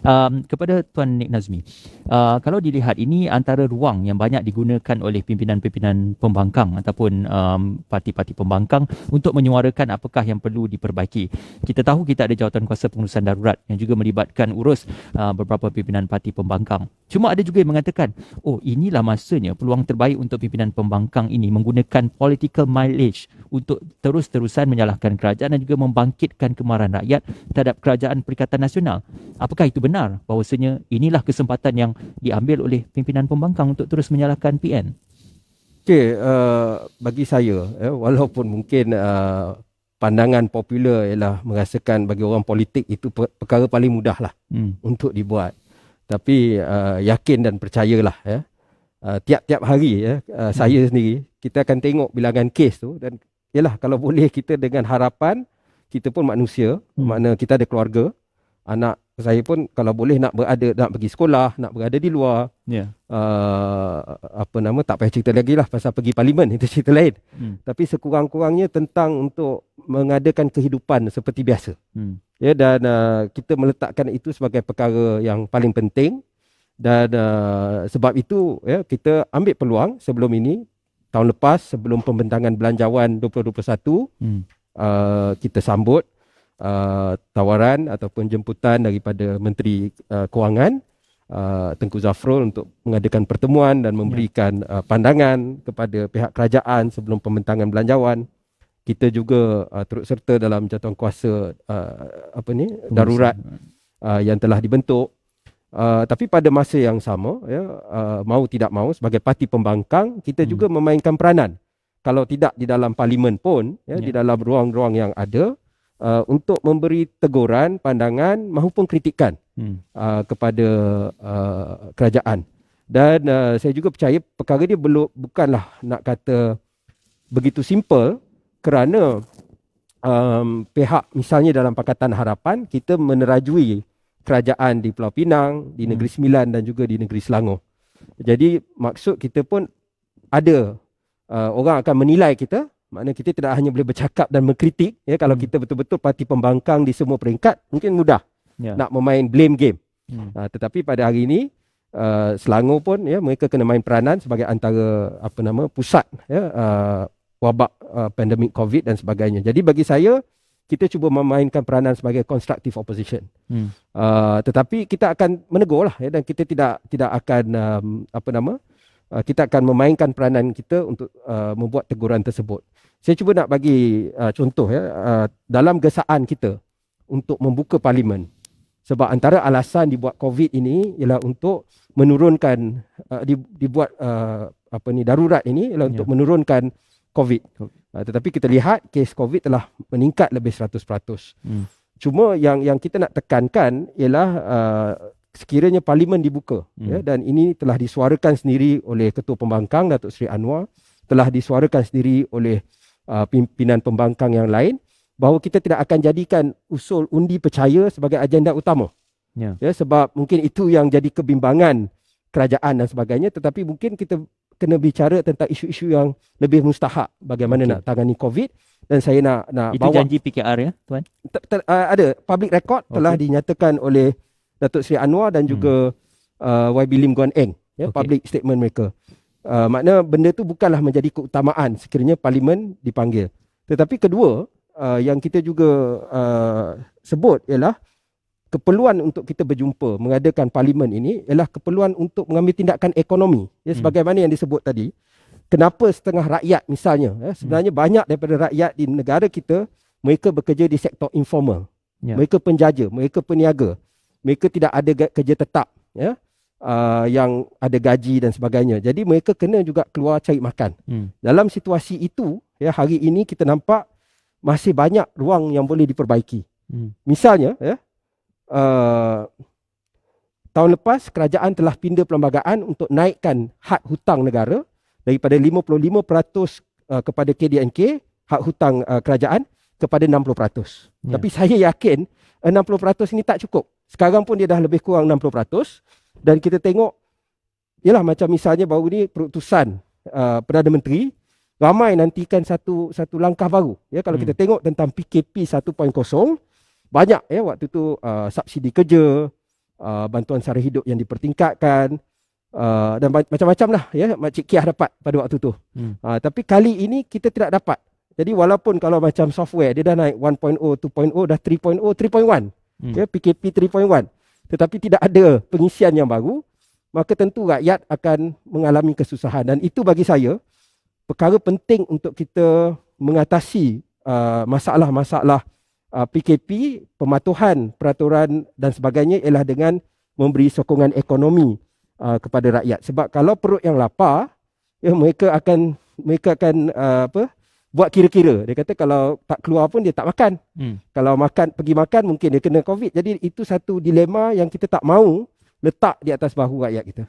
Kepada Tuan Nik Nazmi, kalau dilihat ini antara ruang yang banyak digunakan oleh pimpinan-pimpinan pembangkang ataupun parti-parti pembangkang untuk menyuarakan apakah yang perlu diperbaiki. Kita tahu kita ada jawatan kuasa pengurusan darurat yang juga melibatkan urus beberapa pimpinan parti pembangkang. Cuma ada juga yang mengatakan, oh inilah masanya peluang terbaik untuk pimpinan pembangkang ini menggunakan political mileage untuk terus-terusan menyalahkan kerajaan dan juga membangkitkan kemarahan rakyat terhadap kerajaan Perikatan Nasional. Apakah itu benar bahawasanya inilah kesempatan yang diambil oleh pimpinan pembangkang untuk terus menyalahkan PN? Okey, bagi saya, walaupun mungkin pandangan popular ialah merasakan bagi orang politik itu perkara paling mudah lah untuk dibuat. Tapi yakin dan percayalah, tiap-tiap hari saya sendiri, kita akan tengok bilangan kes tu dan yalah, kalau boleh kita dengan harapan, kita pun manusia, makna kita ada keluarga, anak saya pun kalau boleh nak pergi sekolah, nak berada di luar. Tak payah cerita lagi lah pasal pergi parlimen, itu cerita lain. Tapi sekurang-kurangnya tentang untuk mengadakan kehidupan seperti biasa. Dan kita meletakkan itu sebagai perkara yang paling penting. Dan sebab itu kita ambil peluang sebelum ini, tahun lepas sebelum pembentangan belanjawan 2021, kita sambut tawaran ataupun jemputan daripada Menteri Kewangan Tengku Zafrul untuk mengadakan pertemuan dan memberikan pandangan kepada pihak kerajaan sebelum pembentangan belanjawan. Kita juga turut serta dalam jawatan kuasa darurat yang telah dibentuk. Tapi pada masa yang sama, mau tidak mau sebagai parti pembangkang, kita juga memainkan peranan. Kalau tidak di dalam parlimen pun, di dalam ruang-ruang yang ada, untuk memberi teguran, pandangan mahupun kritikan kepada kerajaan. Dan saya juga percaya perkara dia bukanlah nak kata begitu simple, kerana pihak misalnya dalam Pakatan Harapan, kita menerajui kerajaan di Pulau Pinang, di Negeri Sembilan dan juga di Negeri Selangor. Jadi maksud kita pun ada orang akan menilai kita. Maknanya kita tidak hanya boleh bercakap dan mengkritik. Kalau kita betul-betul parti pembangkang di semua peringkat, mungkin mudah nak memain blame game. Tetapi pada hari ini, Selangor pun mereka kena main peranan sebagai antara pusat wabak pandemik COVID dan sebagainya. Jadi bagi saya, kita cuba memainkan peranan sebagai constructive opposition. Tetapi kita akan menegur lah, dan kita tidak akan kita akan memainkan peranan kita untuk membuat teguran tersebut. Saya cuba nak bagi contoh dalam gesaan kita untuk membuka parlimen. Sebab antara alasan dibuat COVID ini ialah untuk menurunkan dibuat darurat ini ialah untuk menurunkan COVID. Tetapi kita lihat kes COVID telah meningkat lebih 100%. Cuma yang kita nak tekankan ialah sekiranya parlimen dibuka, dan ini telah disuarakan sendiri oleh Ketua Pembangkang Datuk Seri Anwar, telah disuarakan sendiri oleh pimpinan pembangkang yang lain, bahawa kita tidak akan jadikan usul undi percaya sebagai agenda utama. Sebab mungkin itu yang jadi kebimbangan kerajaan dan sebagainya, tetapi mungkin kita kena bicara tentang isu-isu yang lebih mustahak bagaimana nak tangani COVID. Dan saya nak itu bawa janji PKR Tuan? Ada public record telah dinyatakan oleh Datuk Seri Anwar dan juga YB Lim Guan Eng, public statement mereka. Makna benda tu bukanlah menjadi keutamaan sekiranya parlimen dipanggil. Tetapi kedua, yang kita juga sebut ialah keperluan untuk kita berjumpa mengadakan parlimen ini ialah keperluan untuk mengambil tindakan ekonomi. Sebagaimana yang disebut tadi, kenapa setengah rakyat misalnya, sebenarnya banyak daripada rakyat di negara kita, mereka bekerja di sektor informal. Mereka penjaja, mereka peniaga. Mereka tidak ada kerja tetap, yang ada gaji dan sebagainya. Jadi mereka kena juga keluar cari makan. Dalam situasi itu, hari ini kita nampak masih banyak ruang yang boleh diperbaiki. Misalnya, tahun lepas kerajaan telah pindah perlembagaan untuk naikkan had hutang negara daripada 55% kepada KDNK, hak hutang kerajaan, kepada 60%. Tapi saya yakin 60% ini tak cukup. Sekarang pun dia dah lebih kurang 60%. Dan kita tengok, yalah macam misalnya baru ni perutusan Perdana Menteri, ramai nantikan satu langkah baru. Kalau kita tengok tentang PKP 1.0, banyak waktu tu subsidi kerja, bantuan sara hidup yang dipertingkatkan, dan macam-macam lah ya Makcik Kiah dapat pada waktu tu. Tapi kali ini kita tidak dapat. Jadi walaupun kalau macam software dia dah naik 1.0, 2.0, dah 3.0, 3.1, ya, PKP 3.1, tetapi tidak ada pengisian yang baru, maka tentu rakyat akan mengalami kesusahan. Dan itu bagi saya perkara penting untuk kita mengatasi masalah-masalah PKP, pematuhan peraturan dan sebagainya ialah dengan memberi sokongan ekonomi kepada rakyat. Sebab kalau perut yang lapar, ya, mereka akan buat kira-kira. Dia kata kalau tak keluar pun dia tak makan. Kalau pergi makan mungkin dia kena COVID. Jadi itu satu dilema yang kita tak mahu letak di atas bahu rakyat kita.